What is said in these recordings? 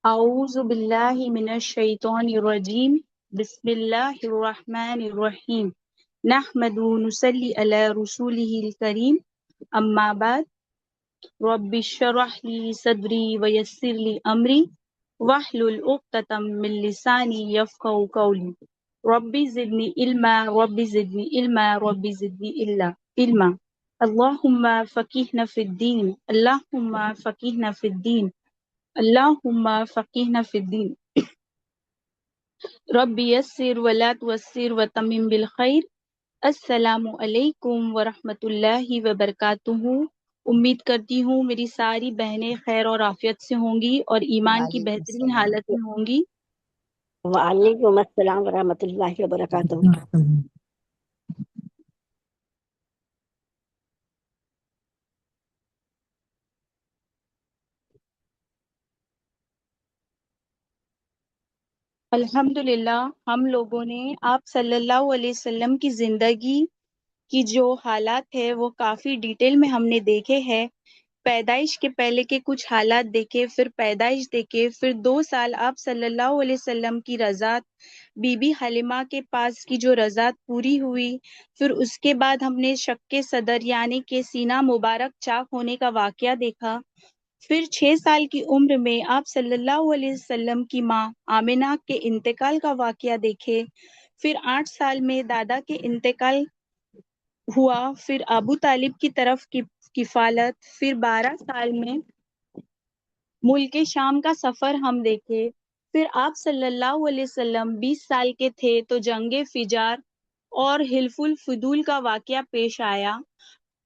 اعوذ باللہ من الشیطان الرجیم بسم اللہ الرحمن الرحیم نحمد نصلی علی رسولہ الکریم اما بعد رب اشرح لی صدری ویسر لی امری واحلل عقدۃ من لسانی یفقہوا قولی رب زدنی علما رب زدنی علما رب زدنی علما اللہم فقہنا فی الدین اللہم فقہنا فی الدین اللہم فقہنا فی الدین رب یسر ولا تعسر وتمم بالخیر۔ السلام علیکم ورحمۃ اللہ وبرکاتہ۔ امید کرتی ہوں میری ساری بہنیں خیر اور عافیت سے ہوں گی اور ایمان کی وعلیکم بہترین السلام حالت میں ہوں گی۔ وعلیکم السلام ورحمۃ اللہ وبرکاتہ۔ الحمدللہ ہم لوگوں نے آپ صلی اللہ علیہ وسلم کی زندگی کی جو حالات ہے وہ کافی ڈیٹیل میں ہم نے دیکھے ہیں۔ پیدائش کے پہلے کے کچھ حالات دیکھے، پھر پیدائش دیکھے، پھر 2 سال آپ صلی اللہ علیہ وسلم کی رضاعت بی بی حلیمہ کے پاس کی جو رضاعت پوری ہوئی، پھر اس کے بعد ہم نے شق صدر یعنی کہ سینہ مبارک چاک ہونے کا واقعہ دیکھا۔ پھر 6 سال کی عمر میں آپ صلی اللہ علیہ وسلم کی ماں آمنہ کے انتقال کا واقعہ دیکھے۔ پھر 8 سال میں دادا کے انتقال ہوا، پھر ابو طالب کی طرف کی کفالت، پھر 12 سال میں ملک شام کا سفر ہم دیکھے۔ پھر آپ صلی اللہ علیہ وسلم 20 سال کے تھے تو جنگ فجار اور حلف الفضول کا واقعہ پیش آیا۔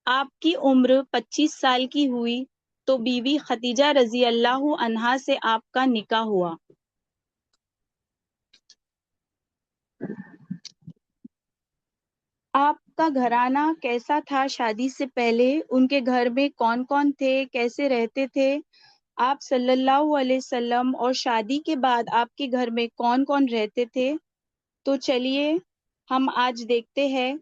آپ کی عمر 25 سال کی ہوئی تو بیوی خدیجہ رضی اللہ عنہا سے آپ کا نکاح ہوا۔ آپ کا گھرانہ کیسا تھا شادی سے پہلے؟ ان کے گھر میں کون کون تھے؟ کیسے رہتے تھے آپ صلی اللہ علیہ وسلم؟ اور شادی کے بعد آپ کے گھر میں کون کون رہتے تھے؟ تو چلیے ہم آج دیکھتے ہیں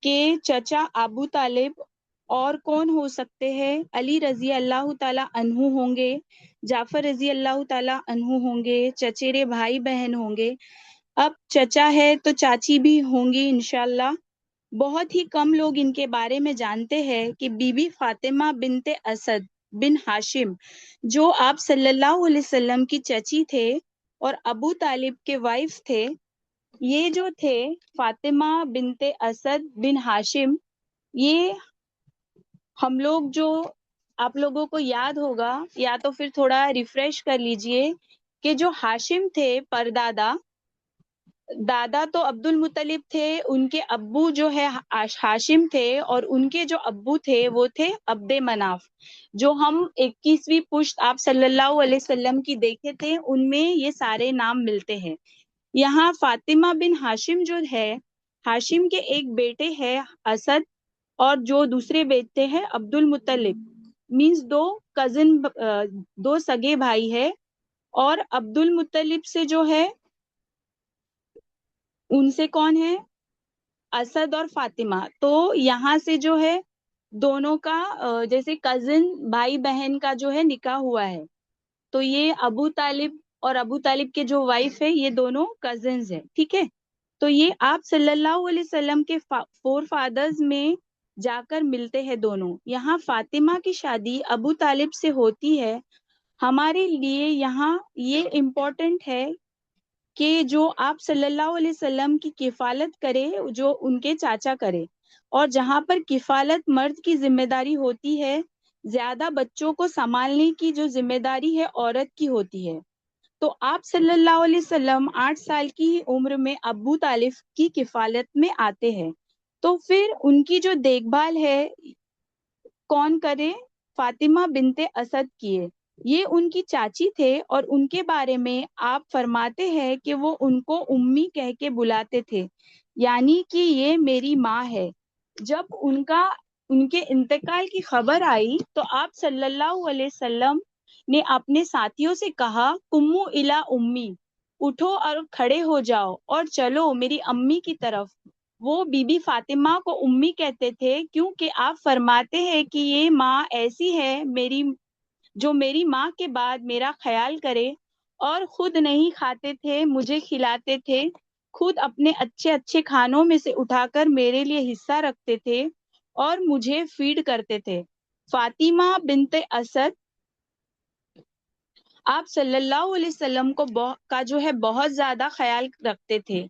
کہ چچا ابو طالب اور کون ہو سکتے ہیں۔ علی رضی اللہ تعالی عنہ ہوں گے، جعفر رضی اللہ تعالی عنہ ہوں گے، چچیرے بھائی بہن ہوں گے۔ اب چچا ہے تو چاچی بھی ہوں گی انشاءاللہ۔ بہت ہی کم لوگ ان کے بارے میں جانتے ہیں کہ بی بی فاطمہ بنت اسد بن ہاشم جو آپ صلی اللہ علیہ وسلم کی چچی تھے اور ابو طالب کے وائف تھے، یہ جو تھے فاطمہ بنت اسد بن ہاشم، یہ ہم لوگ جو آپ لوگوں کو یاد ہوگا یا تو پھر تھوڑا ریفریش کر لیجئے کہ جو ہاشم تھے پردادا، دادا تو عبد المطلب تھے، ان کے ابو جو ہے ہاشم تھے، اور ان کے جو ابو تھے وہ تھے عبد مناف، جو ہم 21ویں پشت آپ صلی اللہ علیہ وسلم کی دیکھے تھے، ان میں یہ سارے نام ملتے ہیں۔ یہاں فاطمہ بن ہاشم جو ہے، ہاشم کے ایک بیٹے ہے اسد اور جو دوسرے بیٹے ہیں عبد المطلب، مینز دو سگے بھائی ہے، اور عبد المطلب سے جو ہے ان سے کون ہے؟ اسد اور فاطمہ۔ تو یہاں سے جو ہے دونوں کا جیسے کزن بھائی بہن کا جو ہے نکاح ہوا ہے، تو یہ ابو طالب اور ابو طالب کے جو وائف ہے یہ دونوں کزنز ہیں، ٹھیک ہے۔ تو یہ آپ صلی اللہ علیہ وسلم کے فور فادرز میں جا کر ملتے ہیں دونوں۔ یہاں فاطمہ کی شادی ابو طالب سے ہوتی ہے۔ ہمارے لیے یہاں یہ امپورٹنٹ ہے کہ جو آپ صلی اللہ علیہ وسلم کی کفالت کرے جو ان کے چاچا کرے، اور جہاں پر کفالت مرد کی ذمہ داری ہوتی ہے، زیادہ بچوں کو سنبھالنے کی جو ذمہ داری ہے عورت کی ہوتی ہے۔ تو آپ صلی اللہ علیہ وسلم 8 سال کی عمر میں ابو طالب کی کفالت میں آتے ہیں، تو پھر ان کی جو دیکھ بھال ہے کون کرے؟ فاطمہ بنت اسد کیے۔ یہ ان کی چاچی تھے اور ان کے بارے میں آپ فرماتے ہیں کہ وہ ان کو امی کہہ کے بلاتے تھے، یعنی کہ یہ میری ماں ہے۔ جب ان کے انتقال کی خبر آئی تو آپ صلی اللہ علیہ وسلم نے اپنے ساتھیوں سے کہا، قوموا الی امی، اٹھو اور کھڑے ہو جاؤ اور چلو میری امی کی طرف۔ وہ بی بی فاطمہ کو امی کہتے تھے کیونکہ آپ فرماتے ہیں کہ یہ ماں ایسی ہے، میری جو میری ماں کے بعد میرا خیال کرے اور خود نہیں کھاتے تھے مجھے کھلاتے تھے، خود اپنے اچھے اچھے کھانوں میں سے اٹھا کر میرے لیے حصہ رکھتے تھے اور مجھے فیڈ کرتے تھے۔ فاطمہ بنت اسد آپ صلی اللہ علیہ وسلم کا جو ہے بہت زیادہ خیال رکھتے تھے۔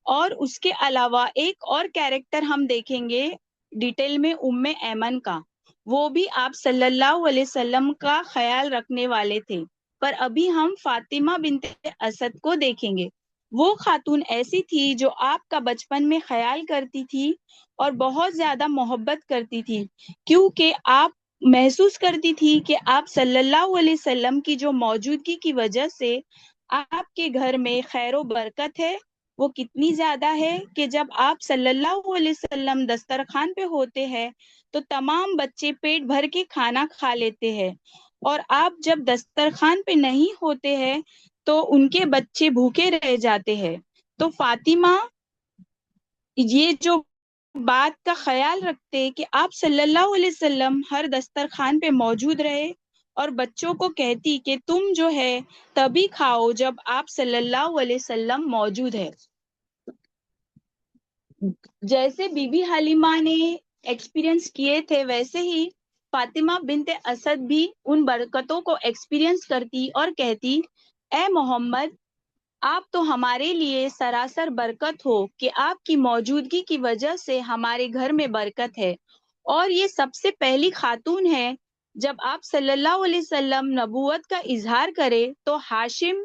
اور اس کے علاوہ ایک اور کیریکٹر ہم دیکھیں گے ڈیٹیل میں، ایمن کا، وہ بھی آپ صلی اللہ علیہ وسلم کا خیال رکھنے والے تھے۔ پر ابھی ہم فاطمہ بنت اسد کو دیکھیں گے۔ وہ خاتون ایسی تھی جو آپ کا بچپن میں خیال کرتی تھی اور بہت زیادہ محبت کرتی تھی، کیونکہ آپ محسوس کرتی تھی کہ آپ صلی اللہ علیہ وسلم کی جو موجودگی کی وجہ سے آپ کے گھر میں خیر و برکت ہے، وہ کتنی زیادہ ہے کہ جب آپ صلی اللہ علیہ وسلم دسترخوان پہ ہوتے ہیں تو تمام بچے پیٹ بھر کے کھانا کھا لیتے ہیں، اور آپ جب دسترخوان پہ نہیں ہوتے ہیں تو ان کے بچے بھوکے رہ جاتے ہیں۔ تو فاطمہ یہ جو بات کا خیال رکھتے کہ آپ صلی اللہ علیہ وسلم ہر دسترخوان پہ موجود رہے، اور بچوں کو کہتی کہ تم جو ہے تبھی کھاؤ جب آپ صلی اللہ علیہ وسلم موجود ہے۔ جیسے بی بی حلیمہ نے ایکسپیرینس کیے تھے، ویسے ہی فاطمہ بنت اسد بھی ان برکتوں کو ایکسپیرینس کرتی اور کہتی، اے محمد، آپ تو ہمارے لیے سراسر برکت ہو کہ آپ کی موجودگی کی وجہ سے ہمارے گھر میں برکت ہے۔ اور یہ سب سے پہلی خاتون ہے، جب آپ صلی اللہ علیہ وسلم نبوت کا اظہار کرے تو ہاشم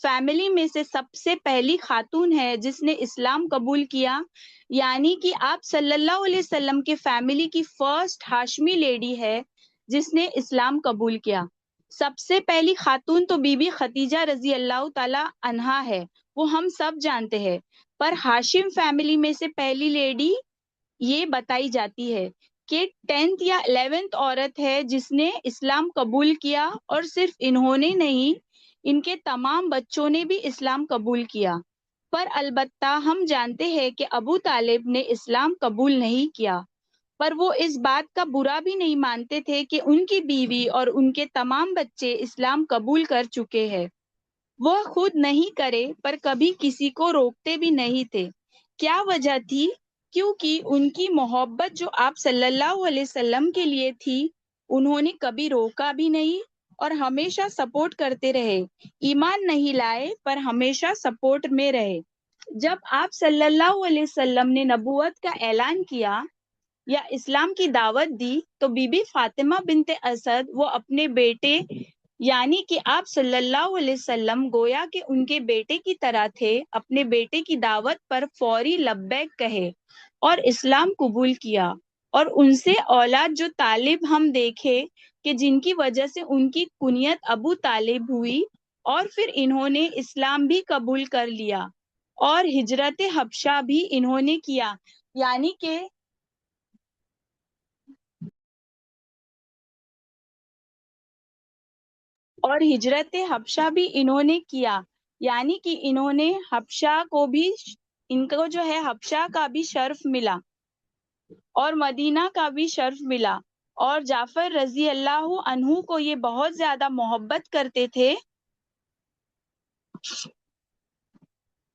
فیملی میں سے سب سے پہلی خاتون ہے جس نے اسلام قبول کیا، یعنی کہ آپ صلی اللہ علیہ وسلم کے فیملی کی فرسٹ ہاشمی لیڈی ہے جس نے اسلام قبول کیا۔ سب سے پہلی خاتون تو بی بی خدیجہ رضی اللہ تعالی عنہا ہے، وہ ہم سب جانتے ہیں، پر ہاشم فیملی میں سے پہلی لیڈی یہ بتائی جاتی ہے کہ 10th یا 11th عورت ہے جس نے اسلام قبول کیا، اور صرف انہوں نے نہیں، ان کے تمام بچوں نے بھی اسلام قبول کیا۔ پر البتہ ہم جانتے ہیں کہ ابو طالب نے اسلام قبول نہیں کیا، پر وہ اس بات کا برا بھی نہیں مانتے تھے کہ ان کی بیوی اور ان کے تمام بچے اسلام قبول کر چکے ہیں۔ وہ خود نہیں کرے پر کبھی کسی کو روکتے بھی نہیں تھے۔ کیا وجہ تھی؟ کیونکہ ان کی محبت جو آپ صلی اللہ علیہ وسلم کے لیے تھی، انہوں نے کبھی روکا بھی نہیں اور ہمیشہ سپورٹ کرتے رہے۔ ایمان نہیں لائے پر ہمیشہ سپورٹ میں رہے۔ جب آپ صلی اللہ علیہ وسلم نے نبوت کا اعلان کیا یا اسلام کی دعوت دی تو بی بی فاطمہ بنت اسد وہ اپنے بیٹے، یعنی کہ آپ صلی اللہ علیہ وسلم گویا کہ ان کے بیٹے کی طرح تھے، اپنے بیٹے کی دعوت پر فوری لبیک کہے اور اسلام قبول کیا۔ اور ان سے اولاد جو طالب ہم دیکھے کہ جن کی وجہ سے ان کی کنیت ابو طالب ہوئی، اور پھر انہوں نے اسلام بھی قبول کر لیا اور ہجرت حبشہ بھی انہوں نے کیا، یعنی کہ ہجرت حبشہ بھی انہوں نے کیا، یعنی کہ انہوں نے حبشہ کو بھی، ان کو جو ہے حبشہ کا بھی شرف ملا اور مدینہ کا بھی شرف ملا۔ اور جعفر رضی اللہ عنہ کو یہ بہت زیادہ محبت کرتے تھے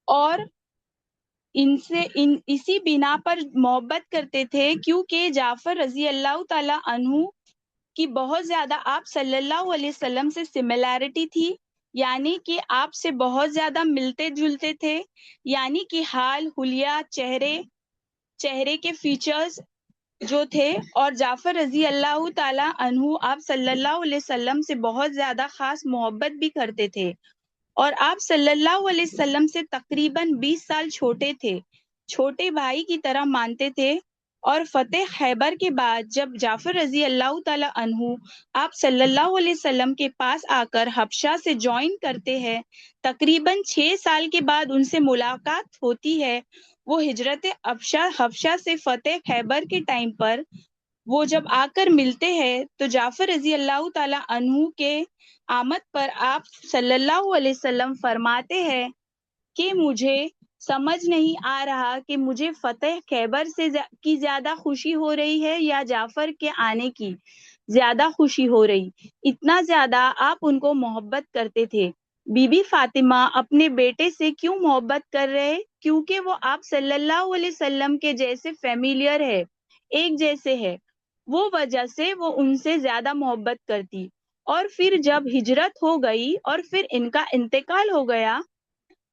اور اسی بنا پر محبت کرتے تھے کیونکہ جعفر رضی اللہ تعالی عنہ کی بہت زیادہ آپ صلی اللہ علیہ وسلم سے سملیرٹی تھی، یعنی کہ آپ سے بہت زیادہ ملتے جلتے تھے، یعنی کہ حال حلیہ، چہرے کے فیچرز جو تھے۔ اور جعفر رضی اللہ تعالی عنہ آپ صلی اللہ علیہ وسلم سے بہت زیادہ خاص محبت بھی کرتے تھے، اور آپ صلی اللہ علیہ وسلم سے تقریباً 20 سال چھوٹے تھے، چھوٹے بھائی کی طرح مانتے تھے۔ اور فتح خیبر کے بعد جب جعفر رضی اللہ تعالی عنہ آپ صلی اللہ علیہ وسلم کے پاس آ کر حبشہ سے جوائن کرتے ہیں، تقریباً 6 سال کے بعد ان سے ملاقات ہوتی ہے۔ وہ ہجرت حبشہ سے فتح خیبر کے ٹائم پر وہ جب آ کر ملتے ہیں تو جعفر رضی اللہ تعالی عنہ کے آمد پر آپ صلی اللہ علیہ وسلم فرماتے ہیں کہ مجھے سمجھ نہیں آ رہا کہ مجھے فتح خیبر کی زیادہ خوشی ہو رہی ہے یا جعفر کے آنے کی، زیادہ خوشی ہو رہی، اتنا زیادہ آپ ان کو محبت کرتے تھے۔ بی بی فاطمہ اپنے بیٹے سے کیوں محبت کر رہے؟ کیونکہ وہ آپ صلی اللہ علیہ وسلم کے جیسے فیملیئر ہے، ایک جیسے ہے، وہ وجہ سے وہ ان سے زیادہ محبت کرتی۔ اور پھر جب ہجرت ہو گئی اور پھر ان کا انتقال ہو گیا،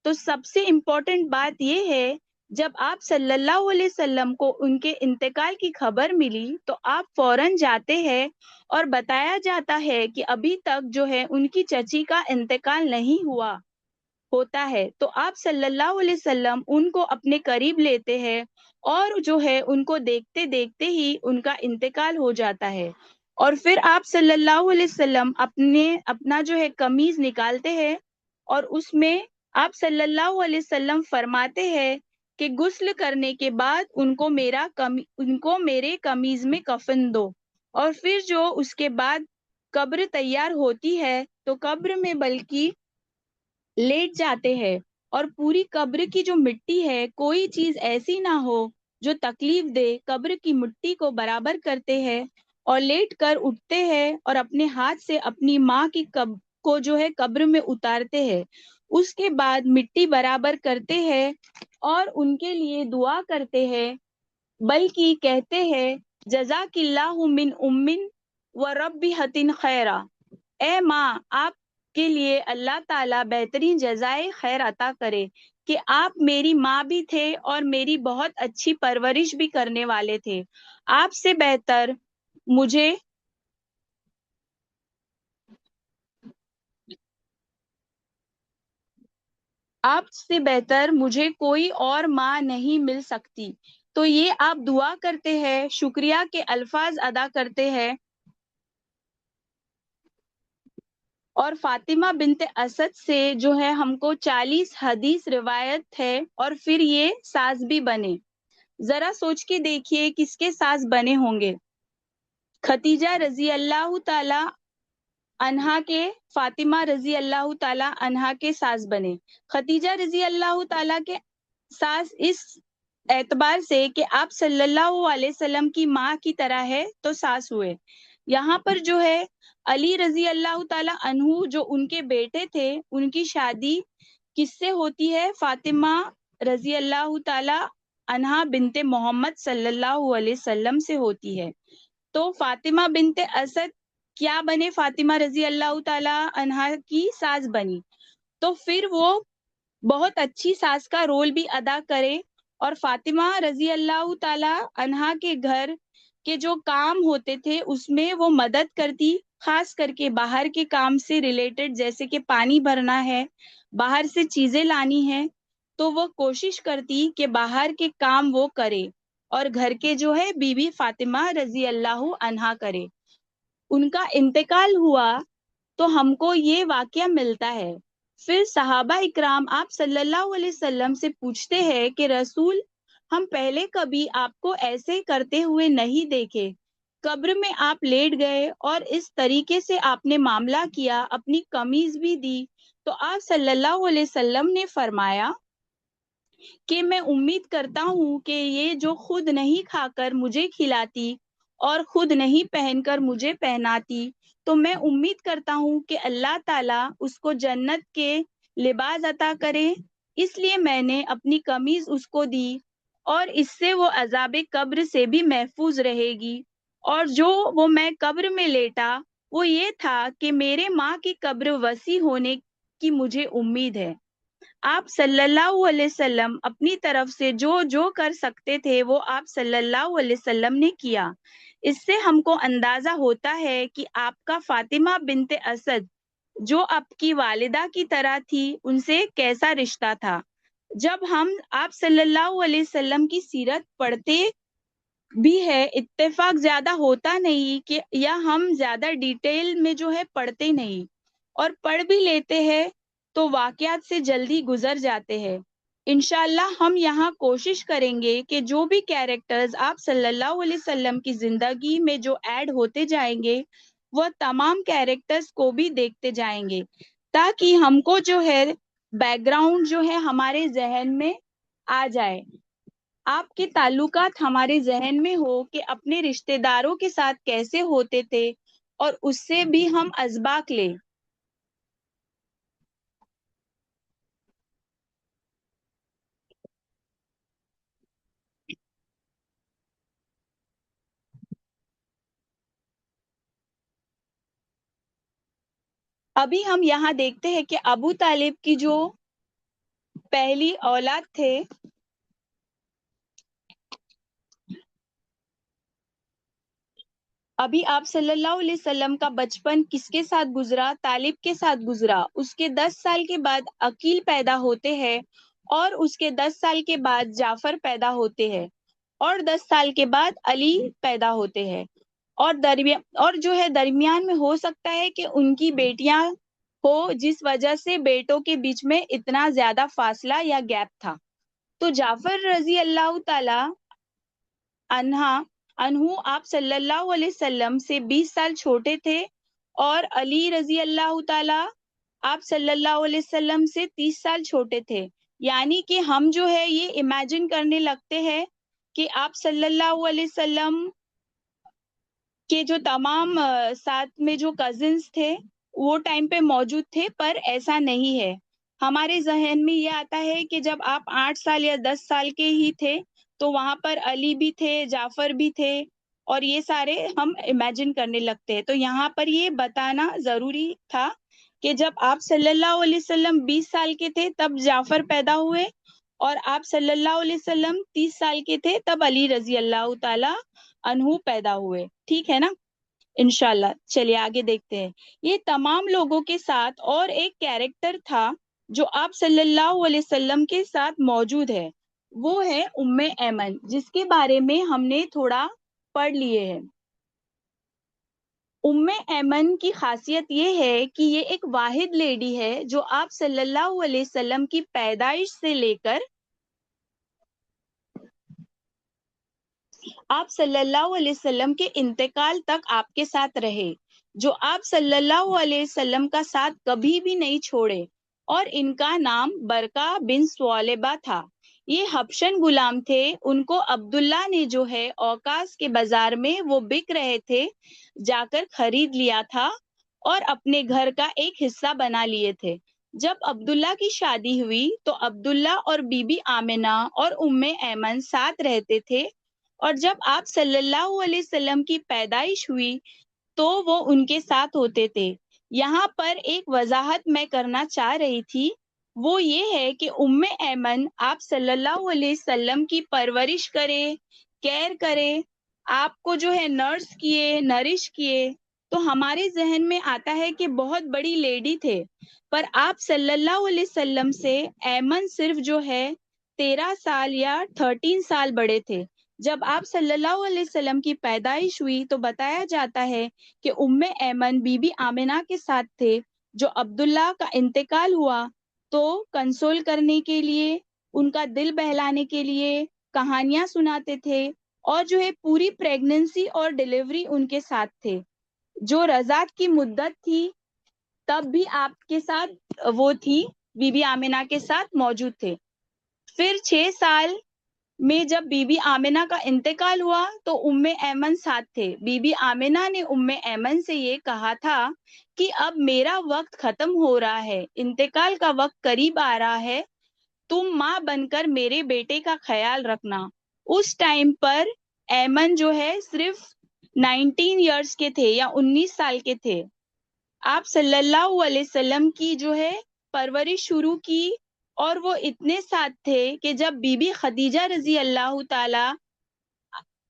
تو سب سے امپورٹنٹ بات یہ ہے، جب آپ صلی اللہ علیہ وسلم کو ان کے انتقال کی خبر ملی تو آپ فوراً جاتے ہیں اور بتایا جاتا ہے کہ ابھی تک جو ہے ان کی چچی کا انتقال نہیں ہوا ہوتا ہے، تو آپ صلی اللہ علیہ وسلم ان کو اپنے قریب لیتے ہیں اور جو ہے ان کو دیکھتے دیکھتے ہی ان کا انتقال ہو جاتا ہے۔ اور پھر آپ صلی اللہ علیہ وسلم اپنا جو ہے قمیض نکالتے ہیں اور اس میں آپ صلی اللہ علیہ وسلم فرماتے ہیں کہ غسل کرنے کے بعد ان کو میرے قمیض میں کفن دو۔ اور پھر جو اس کے بعد قبر تیار ہوتی ہے تو قبر میں بلکہ لیٹ جاتے ہیں، اور پوری قبر کی جو مٹی ہے کوئی چیز ایسی نہ ہو جو تکلیف دے، قبر کی مٹی کو برابر کرتے ہیں اور لیٹ کر اٹھتے ہیں اور اپنے ہاتھ سے اپنی ماں کی کو جو ہے قبر میں اتارتے ہیں۔ اس کے بعد مٹی برابر کرتے ہیں اور ان کے لیے دعا کرتے ہیں، بلکہ کہتے ہیں جزاک اللہ من امن و رب حتن خیرہ، اے ماں آپ کے لیے اللہ تعالیٰ بہترین جزائے خیر عطا کرے کہ آپ میری ماں بھی تھے اور میری بہت اچھی پرورش بھی کرنے والے تھے۔ آپ سے بہتر مجھے آپ سے بہتر مجھے کوئی اور ماں نہیں مل سکتی۔ تو یہ آپ دعا کرتے ہیں، شکریہ کے الفاظ ادا کرتے ہیں، اور فاطمہ بنت اسد سے جو ہے ہم کو 40 حدیث روایت ہے، اور پھر یہ ساز بھی بنے۔ ذرا سوچ کے دیکھیے کس کے ساز بنے ہوں گے؟ خدیجہ رضی اللہ تعالی عنہا کے، فاطمہ رضی اللہ تعالی عنہا کے ساز بنے۔ خدیجہ رضی اللہ تعالی کے ساز اس اعتبار سے کہ آپ صلی اللہ علیہ وسلم کی ماں کی طرح ہے تو ساس ہوئے۔ یہاں پر جو ہے علی رضی اللہ تعالی عنہ جو ان کے بیٹے تھے، ان کی شادی کس سے ہوتی ہے؟ فاطمہ رضی اللہ تعالی عنہا بنت محمد صلی اللہ علیہ وسلم سے ہوتی ہے۔ تو فاطمہ بنت اسد کیا بنے؟ فاطمہ رضی اللہ تعالی عنہا کی ساس بنی۔ تو پھر وہ بہت اچھی ساس کا رول بھی ادا کرے، اور فاطمہ رضی اللہ تعالی عنہا کے گھر کے جو کام ہوتے تھے اس میں وہ مدد کرتی، خاص کر کے باہر کے کام سے ریلیٹڈ، جیسے کہ پانی بھرنا ہے، باہر سے چیزیں لانی ہے، تو وہ کوشش کرتی کہ باہر کے کام وہ کرے اور گھر کے جو ہے بی بی فاطمہ رضی اللہ عنہا کرے۔ ان کا انتقال ہوا تو ہم کو یہ واقعہ ملتا ہے۔ پھر صحابہ اکرام آپ صلی اللہ علیہ وسلم سے پوچھتے ہیں کہ رسول، ہم پہلے کبھی آپ کو ایسے کرتے ہوئے نہیں دیکھے، قبر میں آپ لیٹ گئے اور اس طریقے سے آپ نے معاملہ کیا، اپنی قمیض بھی دی، تو آپ صلی اللہ علیہ وسلم نے فرمایا کہ میں امید کرتا ہوں کہ یہ جو خود نہیں کھا کر مجھے کھلاتی اور خود نہیں پہن کر مجھے پہناتی، تو میں امید کرتا ہوں کہ اللہ تعالیٰ اس کو جنت کے لباس عطا کرے، اس لیے میں نے اپنی قمیض اس کو دی، اور اس سے وہ عذاب قبر سے بھی محفوظ رہے گی۔ اور جو وہ میں قبر میں لیٹا وہ یہ تھا کہ میرے ماں کی قبر وسیع ہونے کی مجھے امید ہے۔ آپ صلی اللہ علیہ وسلم اپنی طرف سے جو جو کر سکتے تھے وہ آپ صلی اللہ علیہ وسلم نے کیا۔ اس سے ہم کو اندازہ ہوتا ہے کہ آپ کا فاطمہ بنت اسد جو آپ کی والدہ کی طرح تھی، ان سے کیسا رشتہ تھا۔ جب ہم آپ صلی اللہ علیہ وسلم کی سیرت پڑھتے بھی ہے، اتفاق زیادہ ہوتا نہیں کہ یا ہم زیادہ ڈیٹیل میں جو ہے پڑھتے نہیں، اور پڑھ بھی لیتے ہیں تو واقعات سے جلدی گزر جاتے ہیں۔ انشاءاللہ ہم یہاں کوشش کریں گے کہ جو بھی کیریکٹرز آپ صلی اللہ علیہ وسلم کی زندگی میں جو ایڈ ہوتے جائیں گے وہ تمام کیریکٹرز کو بھی دیکھتے جائیں گے، تاکہ ہم کو جو ہے بیک گراؤنڈ جو ہے ہمارے ذہن میں آ جائے، آپ کے تعلقات ہمارے ذہن میں ہو کہ اپنے رشتہ داروں کے ساتھ کیسے ہوتے تھے، اور اس سے بھی ہم ازباق لیں. ابھی ہم یہاں دیکھتے ہیں کہ ابو طالب کی جو پہلی اولاد تھے، ابھی آپ صلی اللہ علیہ وسلم کا بچپن کس کے ساتھ گزرا؟ طالب کے ساتھ گزرا. اس کے 10 سال کے بعد عقیل پیدا ہوتے ہیں، اور اس کے 10 سال کے بعد جعفر پیدا ہوتے ہیں، اور 10 سال کے بعد علی پیدا ہوتے ہیں. اور جو ہے درمیان میں ہو سکتا ہے کہ ان کی بیٹیاں ہو، جس وجہ سے بیٹوں کے بیچ میں اتنا زیادہ فاصلہ یا گیپ تھا. تو جعفر رضی اللہ تعالی انہو آپ صلی اللہ علیہ وسلم سے 20 سال چھوٹے تھے، اور علی رضی اللہ تعالی آپ صلی اللہ علیہ وسلم سے 30 سال چھوٹے تھے. یعنی کہ ہم جو ہے یہ امیجن کرنے لگتے ہیں کہ آپ صلی اللہ علیہ وسلم کے جو تمام ساتھ میں جو کزنس تھے وہ ٹائم پہ موجود تھے، پر ایسا نہیں ہے. ہمارے ذہن میں یہ آتا ہے کہ جب آپ 8 سال یا 10 سال کے ہی تھے تو وہاں پر علی بھی تھے، جعفر بھی تھے، اور یہ سارے ہم امیجن کرنے لگتے ہیں. تو یہاں پر یہ بتانا ضروری تھا کہ جب آپ صلی اللہ علیہ وسلم 20 سال کے تھے تب جعفر پیدا ہوئے، اور آپ صلی اللہ علیہ وسلم 30 سال کے تھے تب علی رضی اللہ تعالی عنہ پیدا ہوئے. ٹھیک ہے نا؟ انشاءاللہ چلیے آگے دیکھتے ہیں. یہ تمام لوگوں کے ساتھ اور ایک کیریکٹر تھا جو آپ صلی اللہ علیہ وسلم کے ساتھ موجود ہے، وہ ہے ام ایمن، جس کے بارے میں ہم نے تھوڑا پڑھ لیے ہیں. ام ایمن کی خاصیت یہ ہے کہ یہ ایک واحد لیڈی ہے جو آپ صلی اللہ علیہ وسلم کی پیدائش سے لے کر آپ صلی اللہ علیہ وسلم کے انتقال تک آپ کے ساتھ رہے، جو آپ صلی اللہ علیہ وسلم کا ساتھ کبھی بھی نہیں چھوڑے. اور ان کا نام برکہ بن ثعلبہ تھا. یہ حبشن غلام تھے. ان کو عبداللہ نے جو ہے اوقاس کے بازار میں وہ بک رہے تھے جا کر خرید لیا تھا اور اپنے گھر کا ایک حصہ بنا لیے تھے. جب عبداللہ کی شادی ہوئی تو عبداللہ اور بی بی آمنہ اور ام ایمن ساتھ رہتے تھے، اور جب آپ صلی اللہ علیہ وسلم کی پیدائش ہوئی تو وہ ان کے ساتھ ہوتے تھے. یہاں پر ایک وضاحت میں کرنا چاہ رہی تھی، وہ یہ ہے کہ ام ایمن آپ صلی اللہ علیہ وسلم کی پرورش کرے، کیئر کرے، آپ کو جو ہے نرس کیے، نرش کیے. تو ہمارے ذہن میں آتا ہے کہ بہت بڑی لیڈی تھے، پر آپ صلی اللہ علیہ وسلم سے ایمن صرف جو ہے 13 سال یا 13 سال بڑے تھے. جب آپ صلی اللہ علیہ وسلم کی پیدائش ہوئی تو بتایا جاتا ہے کہ ام ایمن بی بی آمنہ کے ساتھ تھے. جو عبداللہ کا انتقال ہوا تو کنسول کرنے کے لیے، ان کا دل بہلانے کے لیے کہانیاں سناتے تھے، اور جو ہے پوری پریگننسی اور ڈیلیوری ان کے ساتھ تھے. جو رضاعت کی مدت تھی تب بھی آپ کے ساتھ وہ تھی، بی بی آمنہ کے ساتھ موجود تھے. پھر 6 سال میں جب بی بی آمنہ کا انتقال ہوا تو ام ایمن ساتھ تھے. بی بی آمنہ نے ام ایمن سے یہ کہا تھا کہ اب میرا وقت ختم ہو رہا ہے، انتقال کا وقت قریب آ رہا ہے، تم ماں بن کر میرے بیٹے کا خیال رکھنا. اس ٹائم پر ایمن جو ہے صرف 19 ایئرس کے تھے یا 19 سال کے تھے. آپ صلی اللہ علیہ وسلم کی جو ہے پرورش شروع کی، اور وہ اتنے ساتھ تھے کہ جب بی بی خدیجہ رضی اللہ تعالی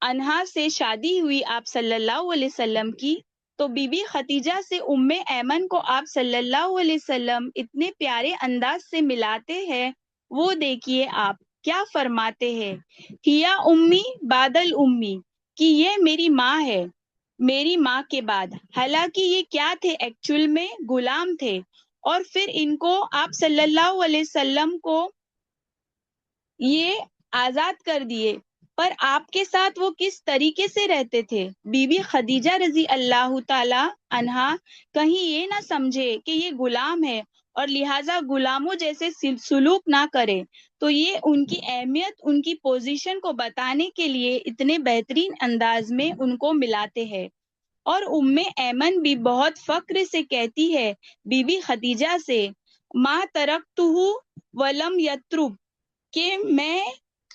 عنہا سے شادی ہوئی آپ صلی اللہ علیہ وسلم کی، تو بی بی خدیجہ سے ام ایمن کو آپ صلی اللہ علیہ وسلم اتنے پیارے انداز سے ملاتے ہیں. وہ دیکھیے آپ کیا فرماتے ہیں، ہیا امی بادل امی، کہ یہ میری ماں ہے میری ماں کے بعد. حالانکہ یہ کیا تھے؟ ایکچوئل میں غلام تھے، اور پھر ان کو آپ صلی اللہ علیہ وسلم کو یہ آزاد کر دیے. پر آپ کے ساتھ وہ کس طریقے سے رہتے تھے؟ بی بی خدیجہ رضی اللہ تعالی عنہا کہیں یہ نہ سمجھے کہ یہ غلام ہے اور لہٰذا غلاموں جیسے سلوک نہ کرے. تو یہ ان کی اہمیت، ان کی پوزیشن کو بتانے کے لیے اتنے بہترین انداز میں ان کو ملاتے ہیں. اور ایمن بھی بہت فخر سے کہتی ہے بی بی خدیجہ سے، ما ترکتہ ولم یترک، کہ میں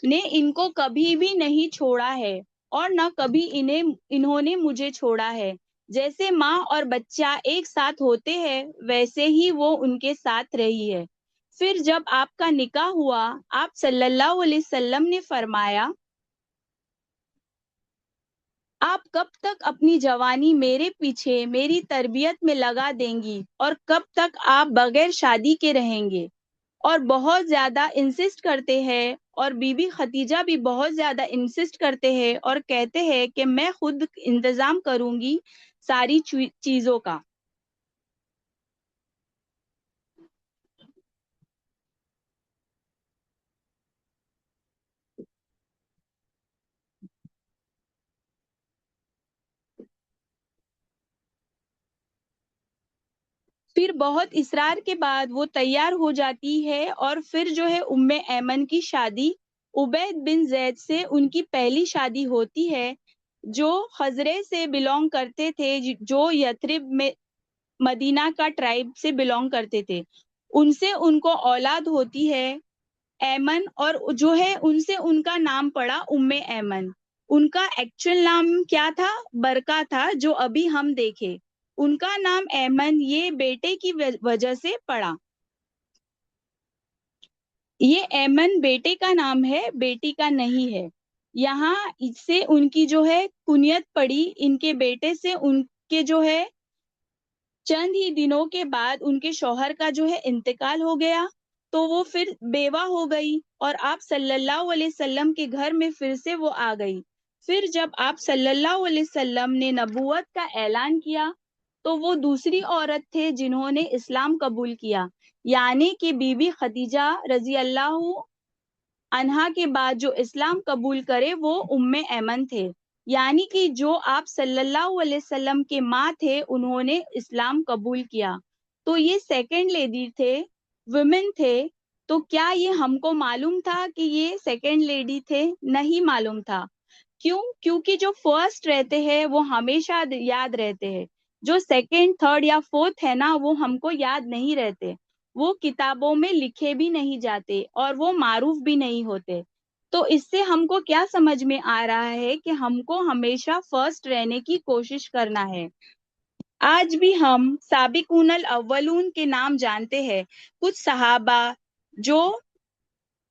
نے ان کو کبھی بھی نہیں چھوڑا ہے اور نہ کبھی انہوں نے مجھے چھوڑا ہے۔ جیسے ماں اور بچہ ایک ساتھ ہوتے ہیں ویسے ہی وہ ان کے ساتھ رہی ہے۔ پھر جب آپ کا نکاح ہوا، آپ صلی اللہ علیہ وسلم نے فرمایا، آپ کب تک اپنی جوانی میرے پیچھے میری تربیت میں لگا دیں گی اور کب تک آپ بغیر شادی کے رہیں گے؟ اور بہت زیادہ انسسٹ کرتے ہیں، اور بی بی خدیجہ بھی بہت زیادہ انسسٹ کرتے ہیں اور کہتے ہیں کہ میں خود انتظام کروں گی ساری چیزوں کا۔ پھر بہت اصرار کے بعد وہ تیار ہو جاتی ہے، اور پھر جو ہے ایمن کی شادی عبید بن زید سے ان کی پہلی شادی ہوتی ہے، جو خزرے سے بلونگ کرتے تھے، جو یثرب میں مدینہ کا ٹرائب سے بلونگ کرتے تھے۔ ان سے ان کو اولاد ہوتی ہے ایمن، اور جو ہے ان سے ان کا نام پڑا ایمن۔ ان کا ایکچوئل نام کیا تھا؟ برکا تھا، جو ابھی ہم دیکھے۔ ان کا نام ایمن یہ بیٹے کی وجہ سے پڑا۔ یہ ایمن بیٹے کا نام ہے، بیٹی کا نہیں ہے۔ یہاں اس سے ان کی جو ہے کنیت پڑی ان کے بیٹے سے۔ ان کے جو ہے چند ہی دنوں کے بعد ان کے شوہر کا جو ہے انتقال ہو گیا، تو وہ پھر بیوہ ہو گئی، اور آپ صلی اللہ علیہ وسلم کے گھر میں پھر سے وہ آ گئی۔ پھر جب آپ صلی اللہ علیہ وسلم نے نبوت کا اعلان کیا، تو وہ دوسری عورت تھے جنہوں نے اسلام قبول کیا، یعنی کہ بی بی خدیجہ رضی اللہ عنہا کے بعد جو اسلام قبول کرے وہ ایمن تھے، یعنی کہ جو آپ صلی اللہ علیہ وسلم کے ماں تھے انہوں نے اسلام قبول کیا۔ تو یہ سیکنڈ لیڈی تھے، ویمن تھے۔ تو کیا یہ ہم کو معلوم تھا کہ یہ سیکنڈ لیڈی تھے؟ نہیں معلوم تھا۔ کیوں؟ کیونکہ جو فرسٹ رہتے ہیں وہ ہمیشہ یاد رہتے ہیں، جو سیکنڈ، تھرڈ یا فورتھ ہے نا، وہ ہم کو یاد نہیں رہتے، وہ کتابوں میں لکھے بھی نہیں جاتے اور وہ معروف بھی نہیں ہوتے۔ تو اس سے ہم کو کیا سمجھ میں آ رہا ہے کہ ہم کو ہمیشہ فرسٹ رہنے کی کوشش کرنا ہے۔ آج بھی ہم سابقون الاولون کے نام جانتے ہیں، کچھ صحابہ جو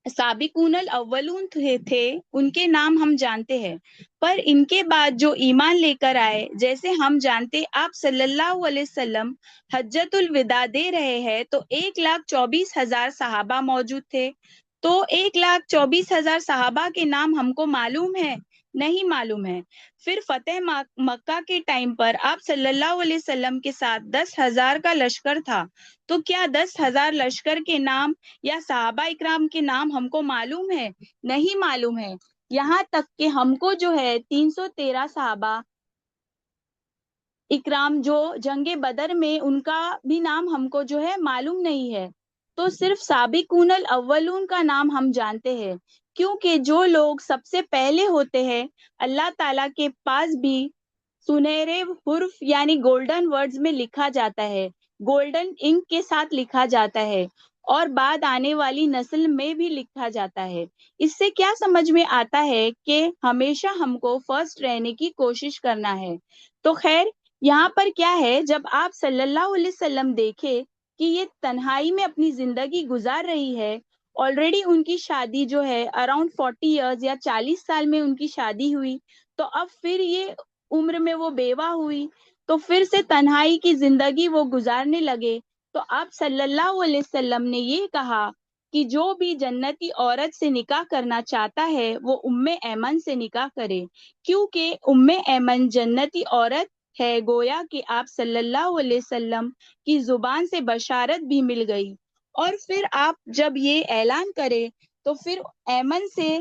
سابقون الاولون تھے ان کے نام ہم جانتے ہیں، پر ان کے بعد جو ایمان لے کر آئے، جیسے ہم جانتے آپ صلی اللہ علیہ وسلم حجت الوداع دے رہے ہیں تو 1,24,000 صحابہ موجود تھے۔ تو 1,24,000 صحابہ کے نام ہم کو معلوم ہے؟ نہیں معلوم ہے۔ پھر فتح مکہ کے ٹائم پر آپ صلی اللہ علیہ وسلم کے ساتھ 10,000 کا لشکر تھا، تو کیا 10,000 لشکر کے نام یا صحابہ اکرام کے نام ہم کو معلوم ہے؟ نہیں معلوم ہے۔ یہاں تک کہ ہم کو جو ہے 313 صحابہ اکرام جو جنگ بدر میں، ان کا بھی نام ہم کو جو ہے معلوم نہیں ہے۔ تو صرف سابقون الاولون کا نام ہم جانتے ہیں، کیونکہ جو لوگ سب سے پہلے ہوتے ہیں اللہ تعالیٰ کے پاس بھی سنہرے حرف یعنی گولڈن ورڈز میں لکھا جاتا ہے، گولڈن انک کے ساتھ لکھا جاتا ہے، اور بعد آنے والی نسل میں بھی لکھا جاتا ہے۔ اس سے کیا سمجھ میں آتا ہے کہ ہمیشہ ہم کو فرسٹ رہنے کی کوشش کرنا ہے۔ تو خیر، یہاں پر کیا ہے، جب آپ صلی اللہ علیہ وسلم دیکھے کہ یہ تنہائی میں اپنی زندگی گزار رہی ہے، آلریڈی ان کی شادی جو ہے اراؤنڈ 40 ایئرز یا 40 سال میں ان کی شادی ہوئی، تو اب پھر یہ عمر میں وہ بیوہ ہوئی، تو پھر سے تنہائی کی زندگی وہ گزارنے لگے۔ تو آپ صلی اللہ علیہ وسلم نے یہ کہا کہ جو بھی جنتی عورت سے نکاح کرنا چاہتا ہے وہ ایمن سے نکاح کرے، کیونکہ ایمن جنتی عورت ہے، گویا کہ آپ صلی اللہ علیہ وسلم کی زبان سے بشارت بھی مل گئی۔ اور پھر آپ جب یہ اعلان کرے تو پھر ایمن سے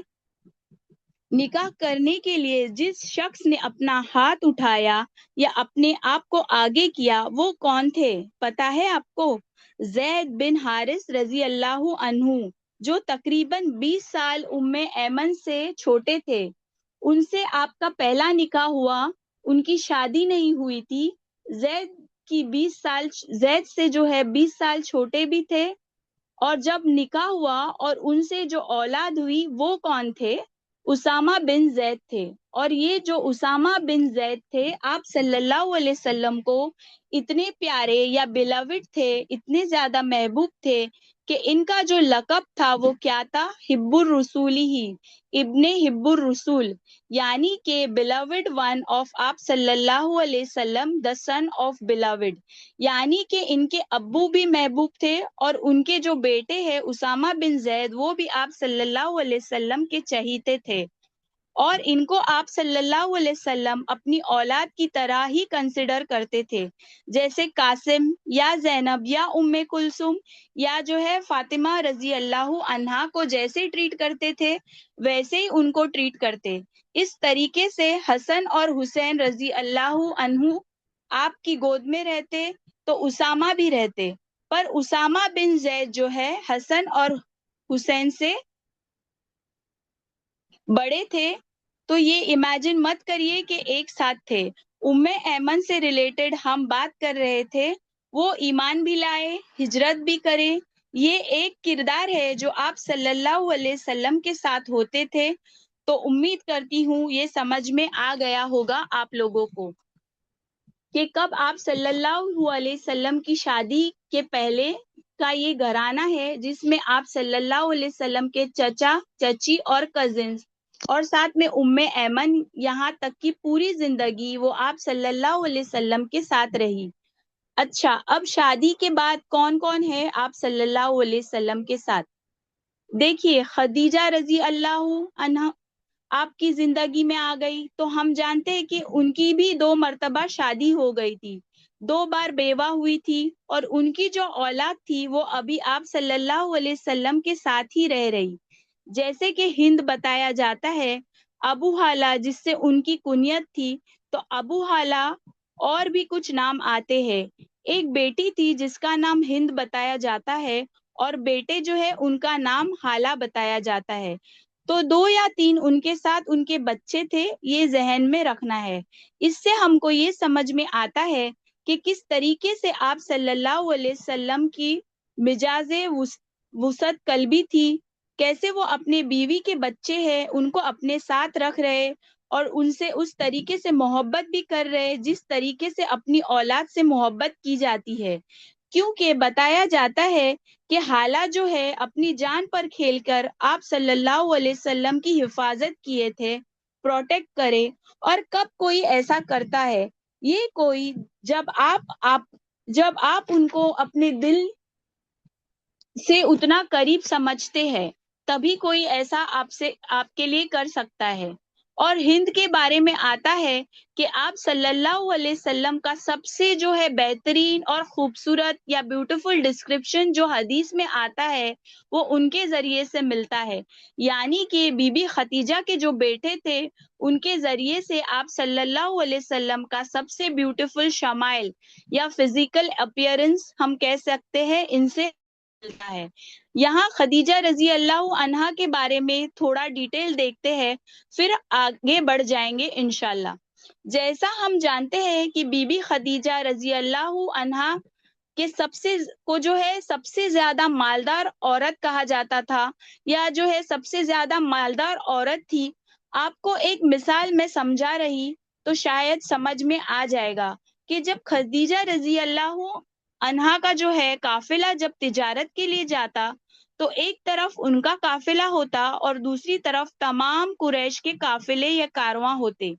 نکاح کرنے کے لیے جس شخص نے اپنا ہاتھ اٹھایا یا اپنے آپ کو آگے کیا وہ کون تھے پتا ہے آپ کو؟ زید بن حارث رضی اللہ عنہ، جو تقریباً 20 سال ایمن سے چھوٹے تھے۔ ان سے آپ کا پہلا نکاح ہوا ان کی شادی نہیں ہوئی تھی. زید کی 20 سال، زید سے جو ہے 20 سال چھوٹے بھی تھے. اور جب نکاح ہوا اور ان سے جو اولاد ہوئی وہ کون تھے؟ اسامہ بن زید تھے. اور یہ جو اسامہ بن زید تھے آپ صلی اللہ علیہ وسلم کو اتنے پیارے یا بلاوڈ تھے، اتنے زیادہ محبوب تھے کہ ان کا جو لقب تھا وہ کیا تھا؟ حب الرسول ہی، ابن حب الرسول، یعنی کہ بلاوڈ ون آف آپ صلی اللہ علیہ وسلم، دا سن آف بلاوڈ. یعنی کہ ان کے ابو بھی محبوب تھے اور ان کے جو بیٹے ہیں اسامہ بن زید وہ بھی آپ صلی اللہ علیہ وسلم کے چہیتے تھے. اور ان کو آپ صلی اللہ علیہ وسلم اپنی اولاد کی طرح ہی کنسیڈر کرتے تھے، جیسے قاسم یا زینب یا ام کلثوم یا جو ہے فاطمہ رضی اللہ عنہا کو جیسے ٹریٹ کرتے تھے ویسے ہی ان کو ٹریٹ کرتے. اس طریقے سے حسن اور حسین رضی اللہ عنہ آپ کی گود میں رہتے تو اسامہ بھی رہتے. پر اسامہ بن زید جو ہے حسن اور حسین سے بڑے تھے. تو یہ امیجن مت کریے کہ ایک ساتھ تھے. ام ایمن سے ریلیٹڈ ہم بات کر رہے تھے، وہ ایمان بھی لائے، ہجرت بھی کرے. یہ ایک کردار ہے جو آپ صلی اللہ علیہ وسلم کے ساتھ ہوتے تھے. تو امید کرتی ہوں یہ سمجھ میں آ گیا ہوگا آپ لوگوں کو کہ کب آپ صلی اللہ علیہ وسلم کی شادی کے پہلے کا یہ گھرانہ ہے جس میں آپ صلی اللہ علیہ وسلم کے چچا، چچی اور کزنز اور ساتھ میں ام ایمن، یہاں تک کہ پوری زندگی وہ آپ صلی اللہ علیہ وسلم کے ساتھ رہی. اچھا، اب شادی کے بعد کون کون ہے آپ صلی اللہ علیہ وسلم کے ساتھ؟ دیکھیے، خدیجہ رضی اللہ عنہا آپ کی زندگی میں آ گئی تو ہم جانتے ہیں کہ ان کی بھی 2 مرتبہ شادی ہو گئی تھی، 2 بار بیوہ ہوئی تھی اور ان کی جو اولاد تھی وہ ابھی آپ صلی اللہ علیہ وسلم کے ساتھ ہی رہ رہی. جیسے کہ ہند بتایا جاتا ہے، ابو حالہ جس سے ان کی کنیت تھی، تو ابو حالہ اور بھی کچھ نام آتے ہیں. ایک بیٹی تھی جس کا نام ہند بتایا جاتا ہے اور بیٹے جو ہے ان کا نام حالہ بتایا جاتا ہے. تو 2 یا 3 ان کے ساتھ ان کے بچے تھے، یہ ذہن میں رکھنا ہے. اس سے ہم کو یہ سمجھ میں آتا ہے کہ کس طریقے سے آپ صلی اللہ علیہ وسلم کی مزاج وسعت قلبی تھی، کیسے وہ اپنے بیوی کے بچے ہیں ان کو اپنے ساتھ رکھ رہے اور ان سے اس طریقے سے محبت بھی کر رہے جس طریقے سے اپنی اولاد سے محبت کی جاتی ہے. کیونکہ بتایا جاتا ہے کہ حالہ جو ہے اپنی جان پر کھیل کر آپ صلی اللہ علیہ وسلم کی حفاظت کیے تھے، پروٹیکٹ کرے. اور کب کوئی ایسا کرتا ہے؟ یہ کوئی جب آپ ان کو اپنے دل سے اتنا قریب سمجھتے ہیں تبھی کوئی ایسا آپ کے لیے کر سکتا ہے. اور ہند کے بارے میں آتا ہے کہ آپ صلی اللہ علیہ وسلم کا سب سے جو ہے بہترین اور خوبصورت یا بیوٹیفل ڈسکرپشن جو حدیث میں آتا ہے وہ ان کے ذریعے سے ملتا ہے. یعنی کہ بی بی خدیجہ کے جو بیٹے تھے ان کے ذریعے سے آپ صلی اللہ علیہ وسلم کا سب سے بیوٹیفل شمائل یا فزیکل اپیئرنس ہم کہہ سکتے ہیں ان سے ملتا ہے. یہاں خدیجہ رضی اللہ عنہا کے بارے میں تھوڑا ڈیٹیل دیکھتے ہیں، پھر آگے بڑھ جائیں گے انشاءاللہ. جیسا ہم جانتے ہیں کہ بی بی خدیجہ رضی اللہ عنہا کہ سب سے زیادہ مالدار عورت کہا جاتا تھا یا جو ہے سب سے زیادہ مالدار عورت تھی. آپ کو ایک مثال میں سمجھا رہی تو شاید سمجھ میں آ جائے گا کہ جب خدیجہ رضی اللہ عنہا کا جو ہے قافلہ جب تجارت کے لیے جاتا تو ایک طرف ان کا قافلہ ہوتا اور دوسری طرف تمام قریش کے قافلے یا کارواں ہوتے.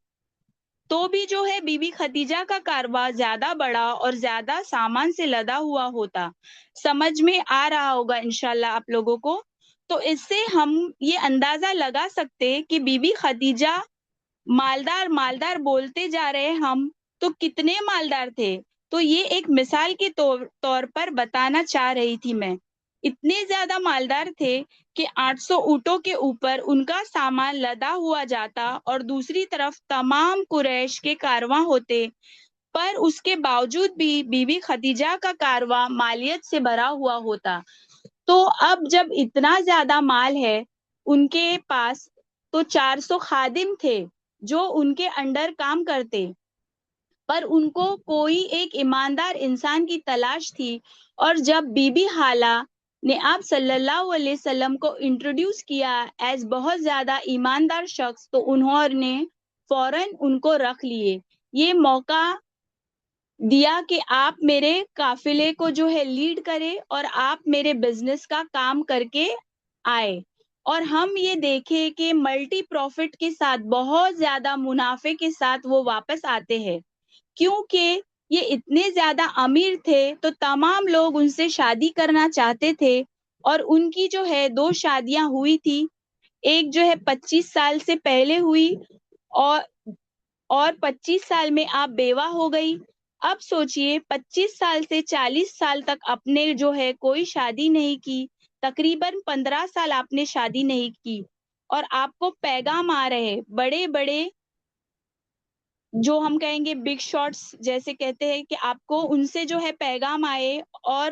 تو بھی جو ہے بی بی خدیجہ کا کارواں زیادہ بڑا اور زیادہ سامان سے لدا ہوا ہوتا. سمجھ میں آ رہا ہوگا انشاءاللہ آپ لوگوں کو. تو اس سے ہم یہ اندازہ لگا سکتے کہ بی بی خدیجہ مالدار مالدار بولتے جا رہے ہم تو کتنے مالدار تھے. تو یہ ایک مثال کے طور پر بتانا چاہ رہی تھی میں. اتنے زیادہ مالدار تھے کہ 800 اونٹوں کے اوپر ان کا سامان لدا ہوا جاتا اور دوسری طرف تمام قریش کے کارواں ہوتے. پر اس کے باوجود بھی بی بی خدیجہ کا کارواں مالیت سے بھرا ہوا ہوتا. تو اب جب اتنا زیادہ مال ہے ان کے پاس تو 400 خادم تھے جو ان کے انڈر کام کرتے. پر ان کو کوئی ایک ایماندار انسان کی تلاش تھی، اور جب بی بی حالہ نے آپ صلی اللہ علیہ وسلم کو انٹروڈیوس کیا ایز بہت زیادہ ایماندار شخص، تو انہوں نے فوراً ان کو رکھ لیے، یہ موقع دیا کہ آپ میرے قافلے کو جو ہے لیڈ کرے اور آپ میرے بزنس کا کام کر کے آئے، اور ہم یہ دیکھیں کہ ملٹی پروفٹ کے ساتھ، بہت زیادہ منافع کے ساتھ وہ واپس آتے ہیں، کیونکہ یہ اتنے زیادہ امیر تھے تو تمام لوگ ان سے شادی کرنا چاہتے تھے، اور ان کی جو ہے 2 شادیاں ہوئی تھی، ایک جو ہے 25 سال سے پہلے ہوئی، اور 25 سال میں آپ بیوہ ہو گئی۔ اب سوچئے 25 سال سے 40 سال تک آپ نے جو ہے کوئی شادی نہیں کی، تقریباً 15 سال آپ نے شادی نہیں کی، اور آپ کو پیغام آ رہے بڑے بڑے، جو ہم کہیں گے بگ شاٹس جیسے کہتے ہیں، کہ آپ کو ان سے جو ہے پیغام آئے، اور